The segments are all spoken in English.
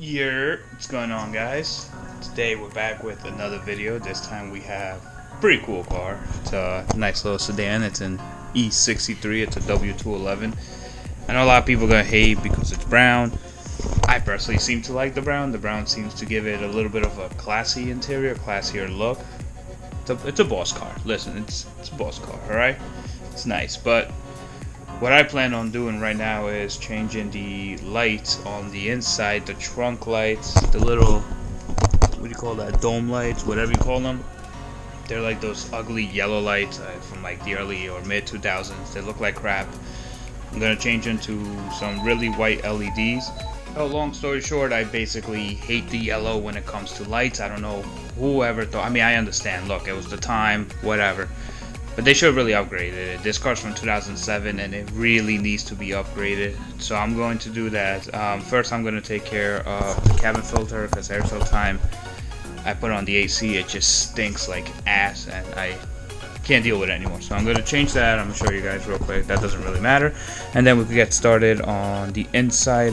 What's going on, guys? Today we're back with another video. This time we have a pretty cool car. It's a nice little sedan. It's an E63. It's a W211. I know a lot of people are gonna hate because it's brown. I personally seem to like the brown. The brown seems to give it a little bit of a classy interior, classier look. It's a boss car. Listen, it's a boss car, alright? It's nice, but what I plan on doing right now is changing the lights on the inside, the trunk lights, the little, what do you call that, dome lights, whatever you call them. They're like those ugly yellow lights from like the early or mid 2000s. They look like crap. I'm gonna change them to some really white LEDs. Oh, long story short, I basically hate the yellow when it comes to lights. I don't know whoever thought. I mean, I understand. Look, it was the time, whatever. But they should really upgrade it. This car's from 2007 and it really needs to be upgraded. So I'm going to do that. First I'm going to take care of the cabin filter because every single time I put on the AC it just stinks like ass and I can't deal with it anymore. So I'm going to change that. I'm going to show you guys real quick. That doesn't really matter. And then we can get started on the inside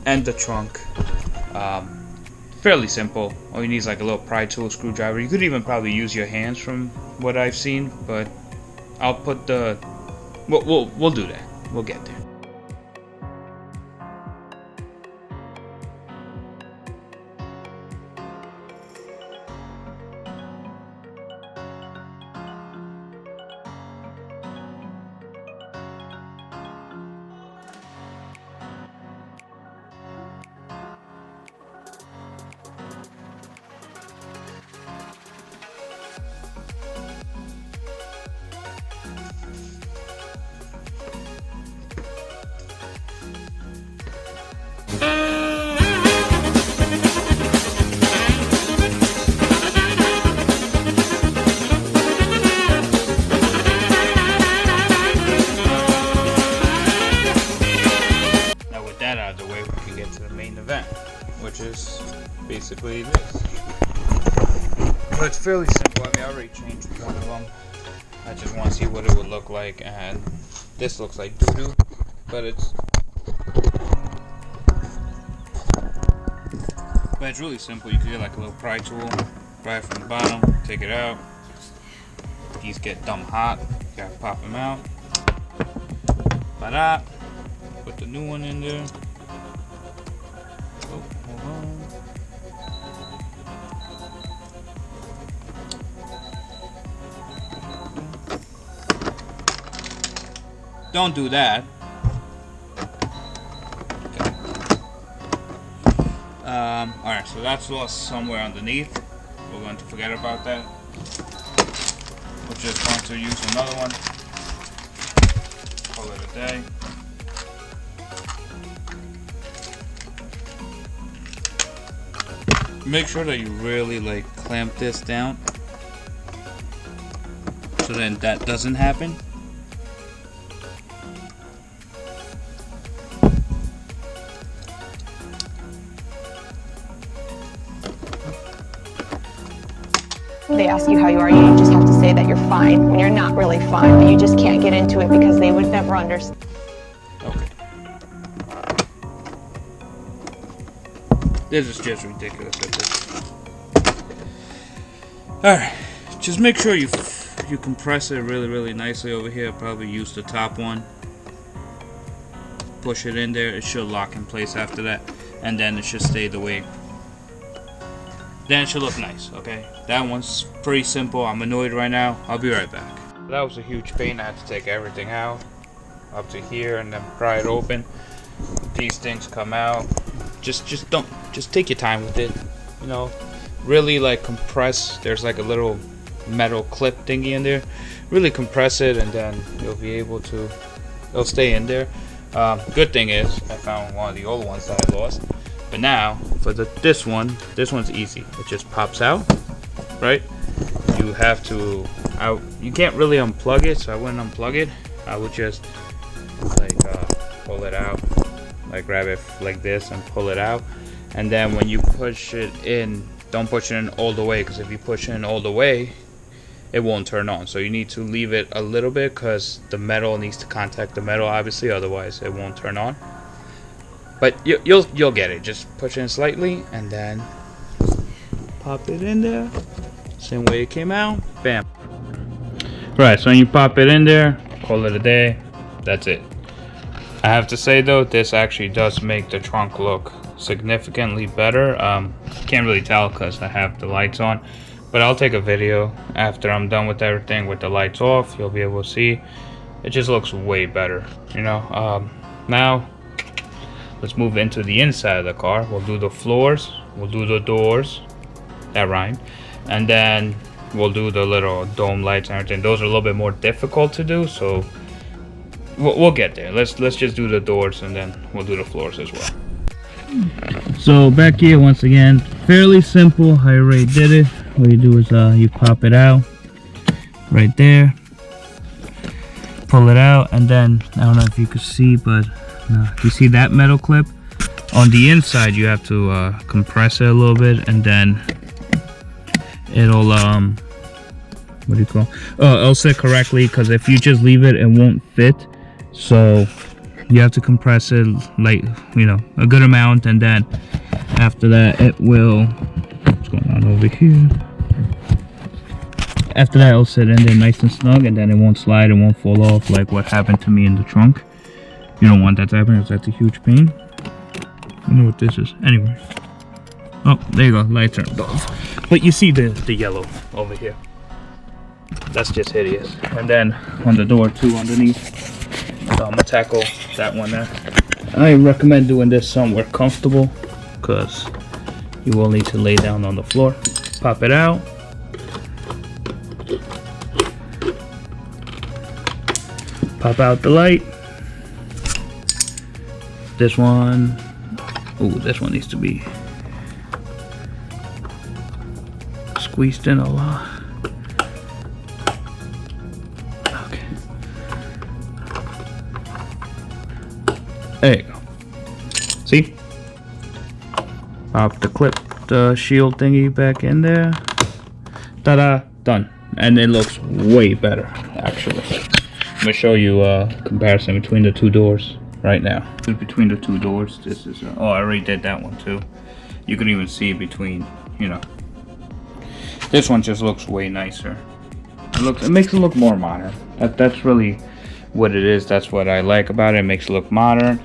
and the trunk. Fairly simple. All you need is like a little pry tool, screwdriver. You could even probably use your hands from what I've seen, but I'll put the we'll do that. We'll get there. Out of the way, we can get to the main event, which is basically this. But it's fairly simple. I mean, I already changed one of them. I just want to see what it would look like, and this looks like doo-doo, but it's really simple. You can get like a little pry tool, pry it from the bottom, take it out. These get dumb hot. You gotta pop them out. Ta-da! Put the new one in there. Oh, hold on. Don't do that. Okay. Alright, so that's lost somewhere underneath. We're going to forget about that. We're just going to use another one. Call it a day. Make sure that you really like clamp this down so then that doesn't happen. They ask you how you are, you just have to say that you're fine when you're not really fine, but you just can't get into it because they would never understand. Okay. This is just ridiculous at this. Alright, just make sure you compress it really nicely over here. Probably use the top one. Push it in there. It should lock in place after that. And then it should stay the way. Then it should look nice, okay? That one's pretty simple. I'm annoyed right now. I'll be right back. That was a huge pain. I had to take everything out. Up to here and then pry it open. These things come out. Just take your time with it, you know. Really like compress. There's like a little metal clip thingy in there. Really compress it, and then you'll be able to. It'll stay in there. Good thing is I found one of the old ones that I lost. But now for this one's easy. It just pops out, right? You have to. You can't really unplug it, so I wouldn't unplug it. I would just like pull it out. Like grab it like this and pull it out, and then when you push it in, don't push it in all the way, because if you push it in all the way it won't turn on. So you need to leave it a little bit because the metal needs to contact the metal, obviously, otherwise it won't turn on. But you'll get it. Just push in slightly and then pop it in there. Same way it came out. Bam. Right, so when you pop it in there, call it a day. That's it. I have to say though, this actually does make the trunk look significantly better. Can't really tell because I have the lights on, but I'll take a video after I'm done with everything with the lights off. You'll be able to see it just looks way better, you know. Now let's move into the inside of the car. We'll do the floors, we'll do the doors, that rhymed, and then we'll do the little dome lights and everything. Those are a little bit more difficult to do, so we'll get there. Let's just do the doors and then we'll do the floors as well. So back here once again, fairly simple. I already did it. What you do is you pop it out right there, pull it out, and then I don't know if you can see, but you see that metal clip on the inside. You have to compress it a little bit, and then it'll what do you call, it'll sit correctly, because if you just leave it, it won't fit. So you have to compress it, like, you know, a good amount, and then after that it will, what's going on over here, after that it'll sit in there nice and snug, and then it won't slide, it won't fall off like what happened to me in the trunk. You don't want that to happen, because that's a huge pain. I don't know what this is. Anyway, oh, there you go, light turned off. But you see the yellow over here. That's just hideous. And then on the door too, underneath, I'm gonna tackle that one there. I recommend doing this somewhere comfortable, because you will need to lay down on the floor. Pop it out. Pop out the light. This one, ooh, this one needs to be squeezed in a lot. Okay. There you go. See? Pop the clip, the shield thingy back in there. Ta-da! Done. And it looks way better, actually. I'm gonna show you a comparison between the two doors right now. Between the two doors, this is oh, I already did that one too. You can even see between, you know, this one just looks way nicer. It makes it look more modern. That's really what it is. That's what I like about it. It makes it look modern,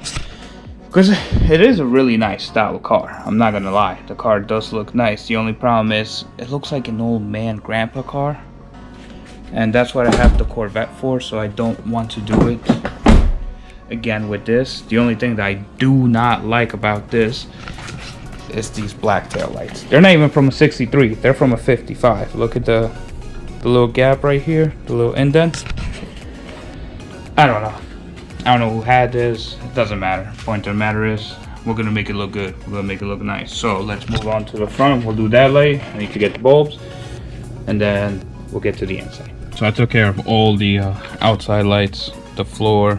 because it is a really nice style car. I'm not gonna lie, the car does look nice. The only problem is it looks like an old man grandpa car, and that's what I have the Corvette for, so I don't want to do it again with this. The only thing that I do not like about this is these black tail lights. They're not even from a 63, they're from a 55. Look at the little gap right here, the little indent. I don't know who had this. It doesn't matter. Point of the matter is we're gonna make it look good. We're gonna make it look nice. So let's move on to the front. We'll do that light. I need to get the bulbs, and then we'll get to the inside. So I took care of all the outside lights, the floor.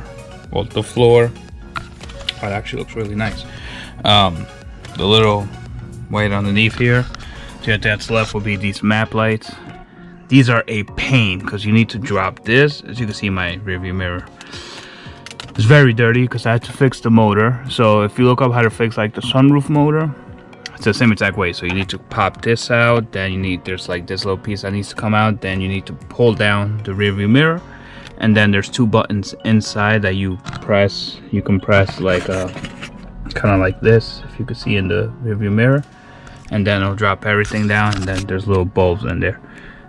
Well, the floor, oh, it actually looks really nice. The little white underneath here, so that's left will be these map lights. These are a pain, because you need to drop this. As you can see, my rearview mirror is very dirty because I had to fix the motor. So if you look up how to fix like the sunroof motor, it's the same exact way. So you need to pop this out, then there's like this little piece that needs to come out, then you need to pull down the rearview mirror, and then there's two buttons inside that you press. You can press like kind of like this, if you can see in the rearview mirror, and then it'll drop everything down, and then there's little bulbs in there.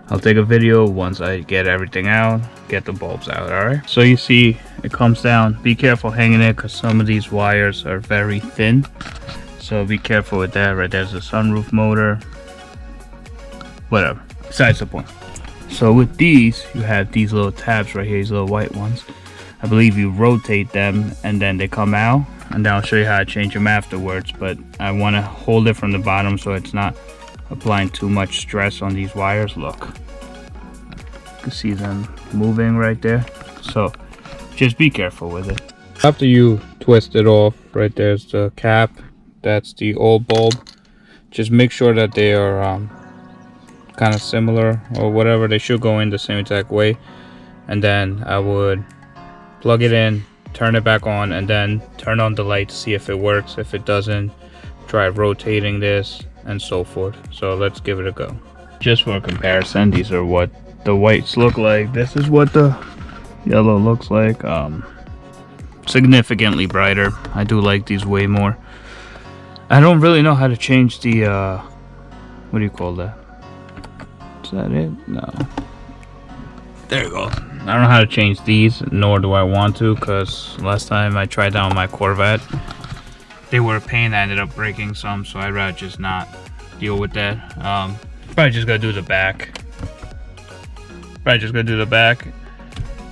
I'll take a video once I get everything out, get the bulbs out. Alright, so you see it comes down. Be careful hanging it, because some of these wires are very thin, so be careful with that. Right there's the sunroof motor, whatever, besides the point. So with these, you have these little tabs right here, these little white ones. I believe you rotate them and then they come out, and then I'll show you how to change them afterwards, but I want to hold it from the bottom so it's not applying too much stress on these wires. Look, you can see them moving right there, so just be careful with it. After you twist it off, right there's the cap, that's the old bulb. Just make sure that they are kind of similar or whatever. They should go in the same exact way, and then I would plug it in, turn it back on, and then turn on the light to see if it works. If it doesn't, try rotating this and so forth. So let's give it a go. Just for comparison, these are what the whites look like. This is what the yellow looks like. Significantly brighter. I do like these way more. I don't really know how to change the what do you call that? Is that it? No. There you go. I don't know how to change these, nor do I want to, because last time I tried that on my Corvette, they were a pain. I ended up breaking some, so I'd rather just not deal with that. Probably just gotta do the back.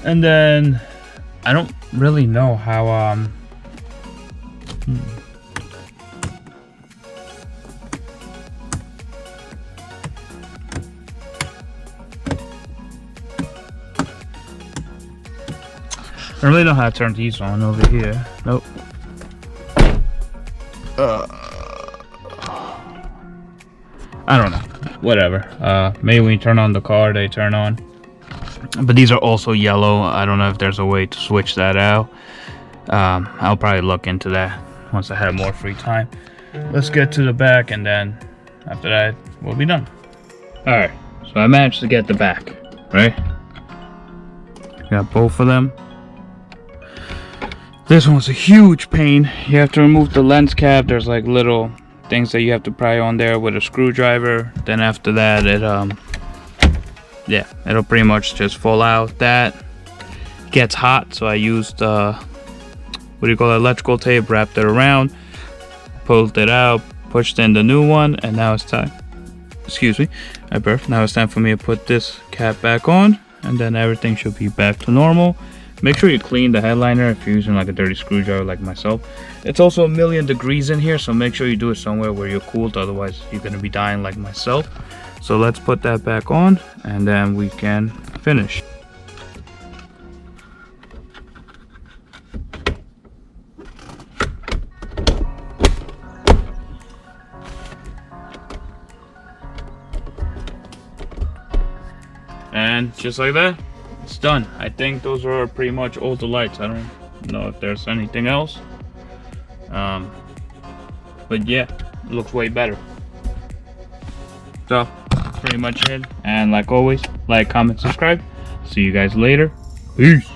And then I don't really know how I don't really know how to turn these on over here. Nope. I don't know. Whatever. Maybe when you turn on the car, they turn on. But these are also yellow. I don't know if there's a way to switch that out. I'll probably look into that once I have more free time. Let's get to the back, and then after that, we'll be done. Alright, so I managed to get the back, right? Got both of them. This one's a huge pain. You have to remove the lens cap. There's like little things that you have to pry on there with a screwdriver. Then after that, it'll pretty much just fall out. That gets hot, so I used electrical tape, wrapped it around, pulled it out, pushed in the new one, and now it's time. Excuse me, I burped. Now it's time for me to put this cap back on, and then everything should be back to normal. Make sure you clean the headliner if you're using like a dirty screwdriver like myself. It's also 1,000,000 degrees in here, so make sure you do it somewhere where you're cooled, otherwise you're gonna be dying like myself. So let's put that back on, and then we can finish. And just like that, it's done. I think those are pretty much all the lights. I don't know if there's anything else. But yeah, it looks way better. So that's pretty much it. And like always, like, comment, subscribe. See you guys later. Peace.